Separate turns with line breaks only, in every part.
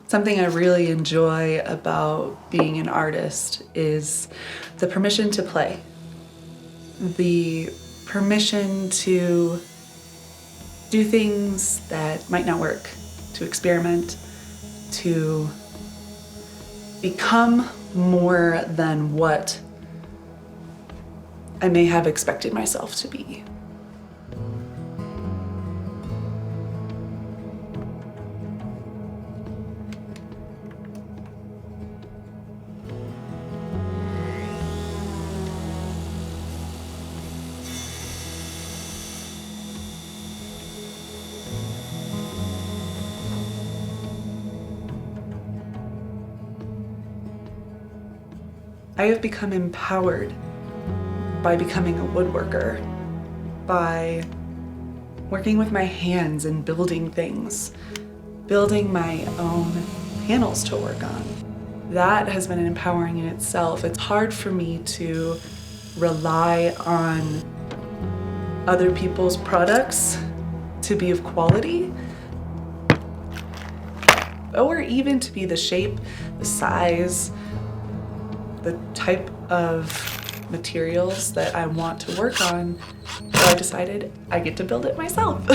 Something I really enjoy about being an artist is the permission to play, the permission to do things that might not work, to experiment, to become more than what I may have expected myself to be. I have become empowered by becoming a woodworker, by working with my hands and building things, building my own panels to work on. That has been empowering in itself. It's hard for me to rely on other people's products to be of quality, or even to be the shape, the size, the type of materials that I want to work on. So I decided I get to build it myself.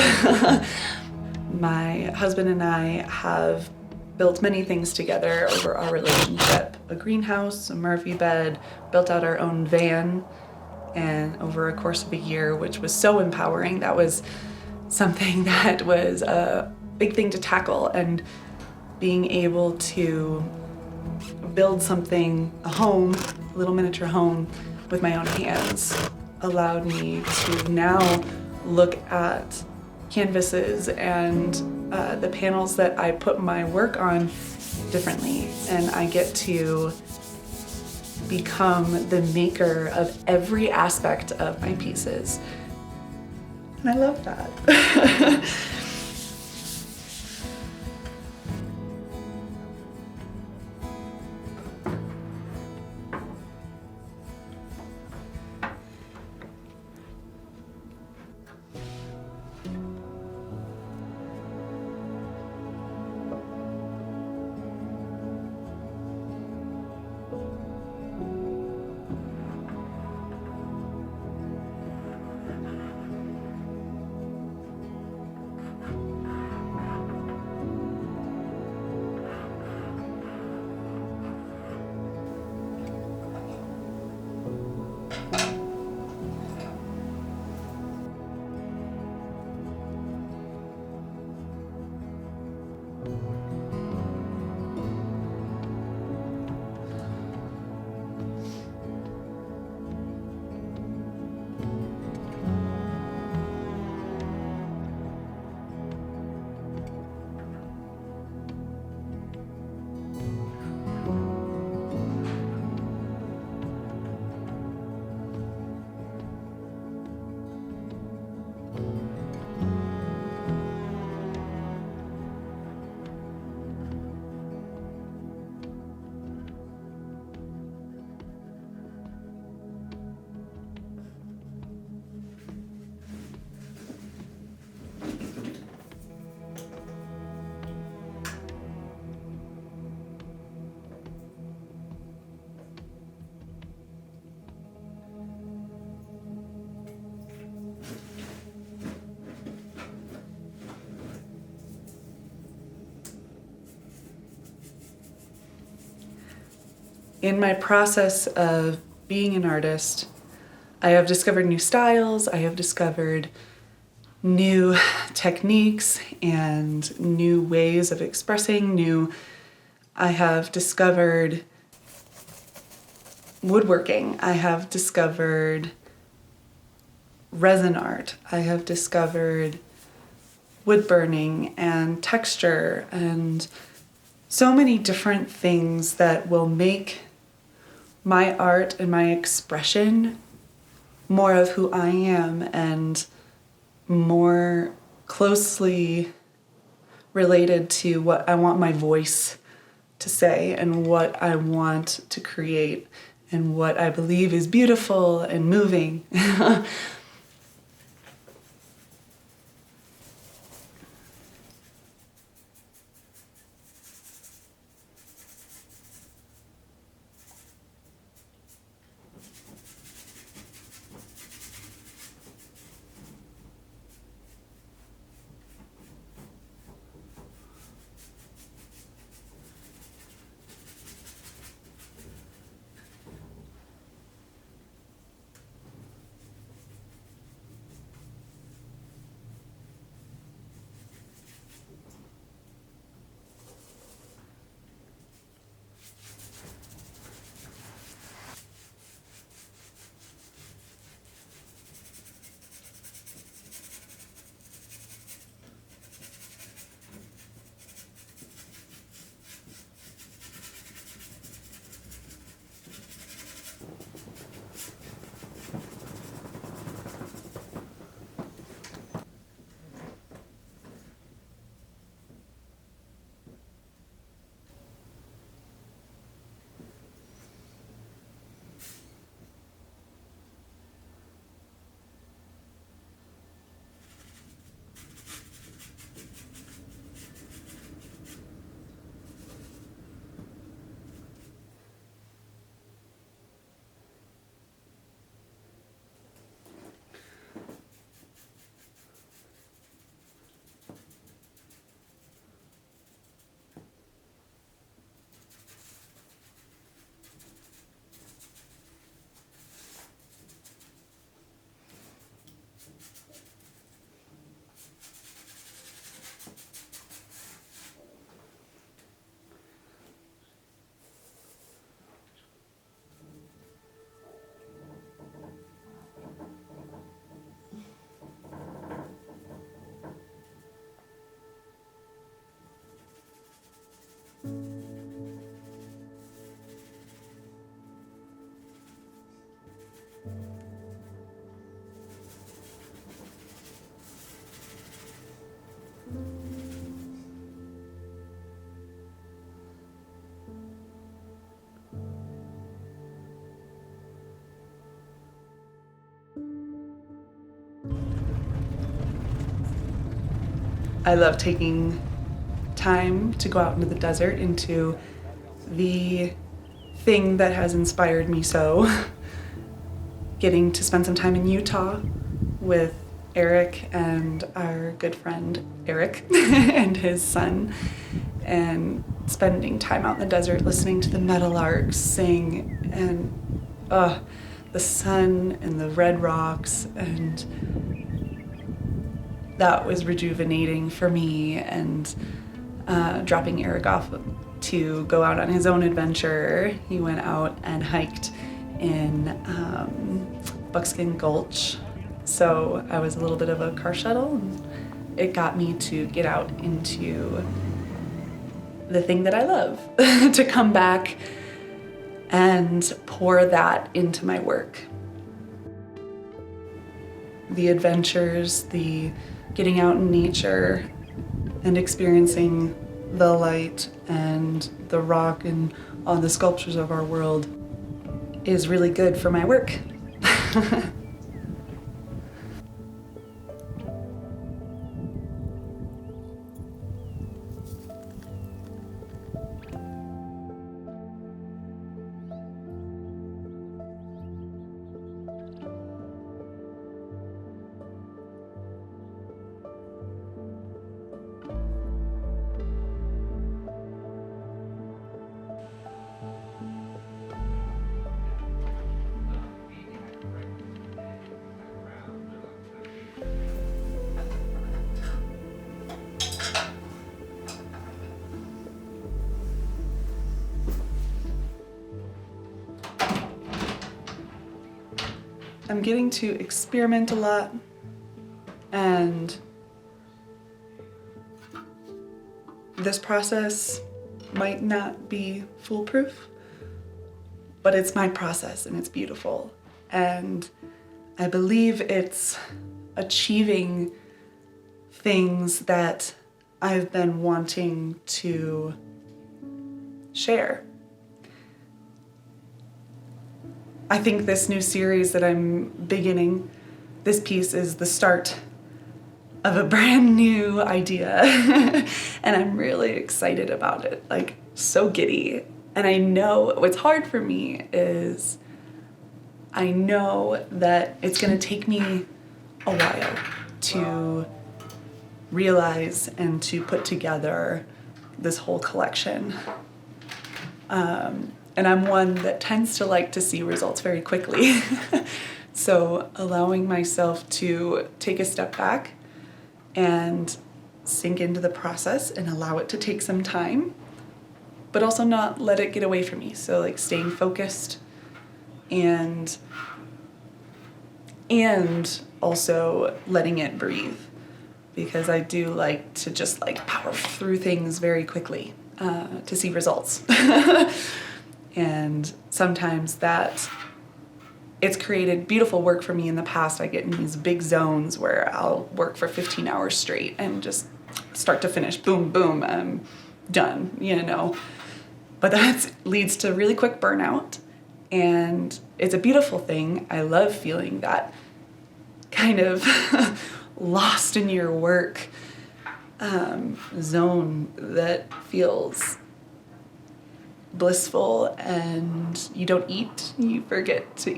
My husband and I have built many things together over our relationship. A greenhouse, a Murphy bed, built out our own van, and over a course of a year, which was so empowering. That was something that was a big thing to tackle, and being able to build something, a home, a little miniature home with my own hands allowed me to now look at canvases and the panels that I put my work on differently, and I get to become the maker of every aspect of my pieces. And I love that. In my process of being an artist, I have discovered new styles, I have discovered new techniques and new ways of expressing, I have discovered woodworking, I have discovered resin art, I have discovered wood burning and texture and so many different things that will make my art and my expression more of who I am and more closely related to what I want my voice to say and what I want to create and what I believe is beautiful and moving. I love taking time to go out into the desert, into the thing that has inspired me so. Getting to spend some time in Utah with Eric and our good friend Eric and his son, and spending time out in the desert listening to the meadowlarks sing, and the sun and the red rocks, and that was rejuvenating for me. And dropping Eric off to go out on his own adventure. He went out and hiked in Buckskin Gulch, so I was a little bit of a car shuttle, and it got me to get out into the thing that I love, to come back and pour that into my work. The adventures, the getting out in nature and experiencing the light and the rock and all the sculptures of our world is really good for my work. I'm getting to experiment a lot, and this process might not be foolproof, but it's my process and it's beautiful. And I believe it's achieving things that I've been wanting to share. I think this new series that I'm beginning, this piece is the start of a brand new idea. And I'm really excited about it, like so giddy. And I know what's hard for me is I know that it's gonna take me a while to realize and to put together this whole collection. And I'm one that tends to like to see results very quickly. So allowing myself to take a step back and sink into the process and allow it to take some time, but also not let it get away from me. So like staying focused and also letting it breathe, because I do like to just like power through things very quickly to see results. And sometimes that it's created beautiful work for me in the past. I get in these big zones where I'll work for 15 hours straight and just start to finish, boom, boom, I'm done, you know. But that leads to really quick burnout, and it's a beautiful thing. I love feeling that kind of lost in your work zone that feels blissful, and you don't eat, you forget to,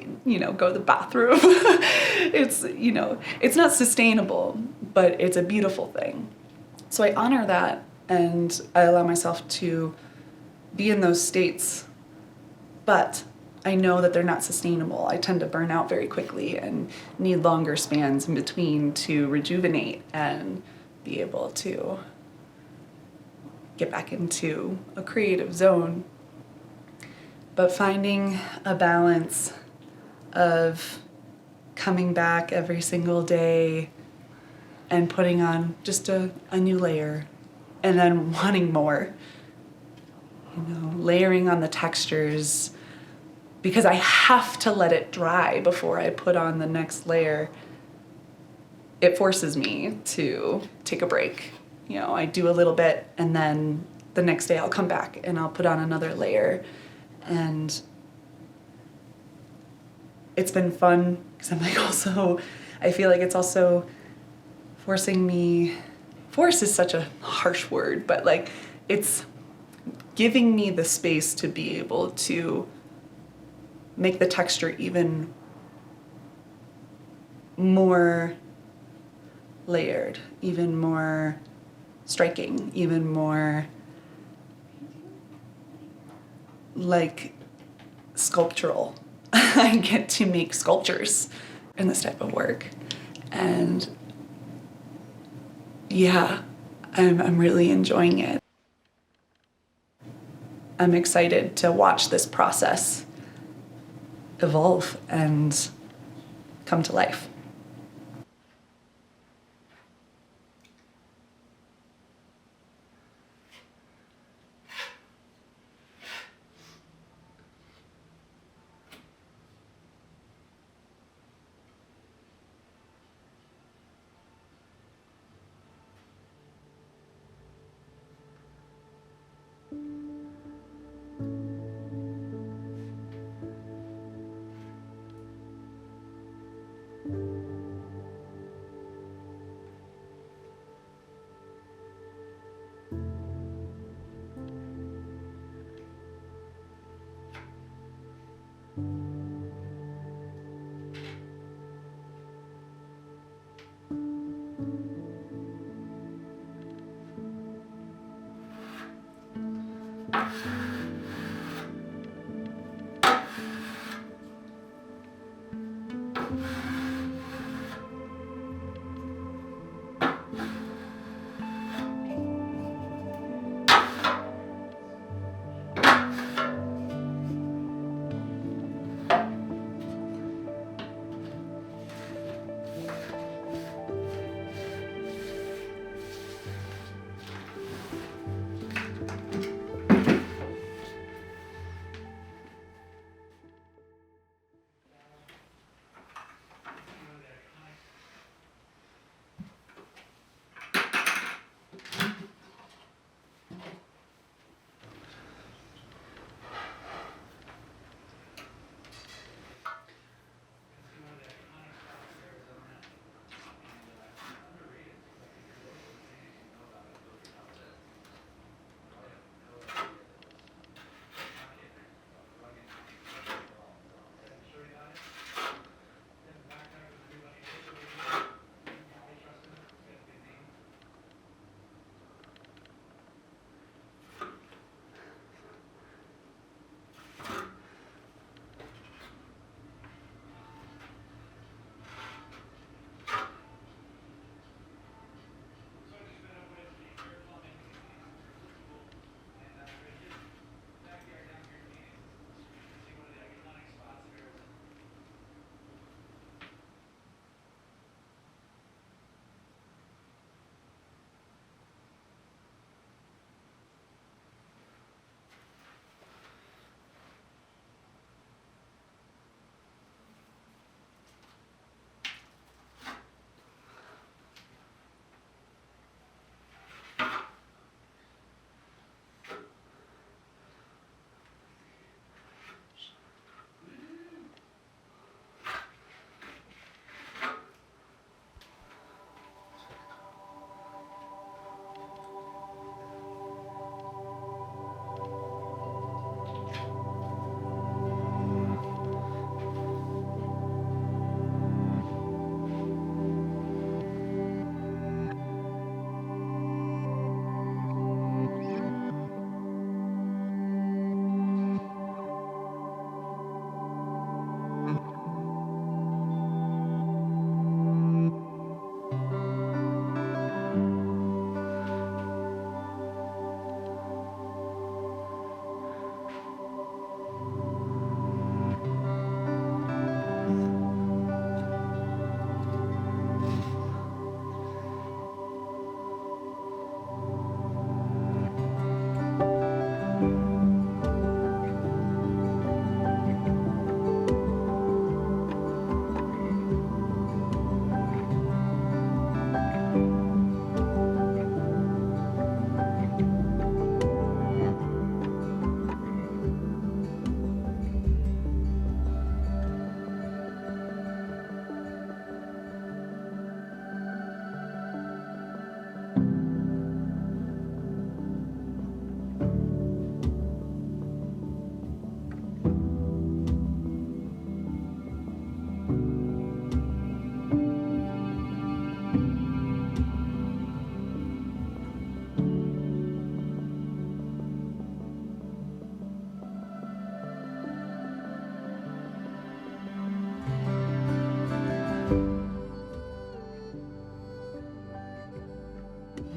go to the bathroom. It's not sustainable, but it's a beautiful thing. So I honor that, and I allow myself to be in those states, but I know that they're not sustainable. I tend to burn out very quickly and need longer spans in between to rejuvenate and be able to get back into a creative zone. But finding a balance of coming back every single day and putting on just a new layer, and then wanting more, layering on the textures, because I have to let it dry before I put on the next layer. It forces me to take a break. I do a little bit, and then the next day I'll come back and I'll put on another layer. And it's been fun because I'm like, I feel like it's also forcing force is such a harsh word, but like it's giving me the space to be able to make the texture even more layered, even more striking, even more like sculptural. I get to make sculptures in this type of work. And yeah, I'm really enjoying it. I'm excited to watch this process evolve and come to life.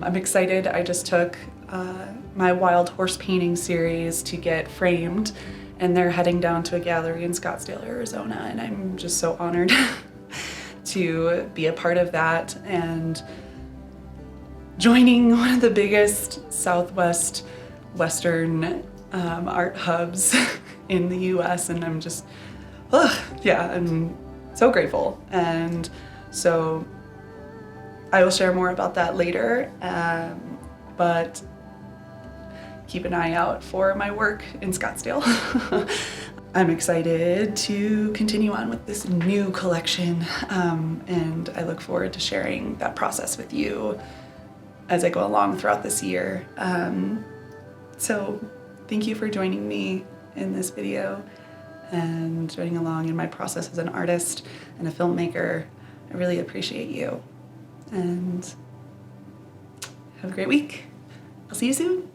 I'm excited. I just took my wild horse painting series to get framed, and they're heading down to a gallery in Scottsdale, Arizona, and I'm just so honored to be a part of that and joining one of the biggest Southwest Western art hubs in the US, and I'm just, yeah, I'm so grateful. And so I will share more about that later, but keep an eye out for my work in Scottsdale. I'm excited to continue on with this new collection, and I look forward to sharing that process with you as I go along throughout this year. So thank you for joining me in this video and joining along in my process as an artist and a filmmaker. I really appreciate you, and have a great week. I'll see you soon.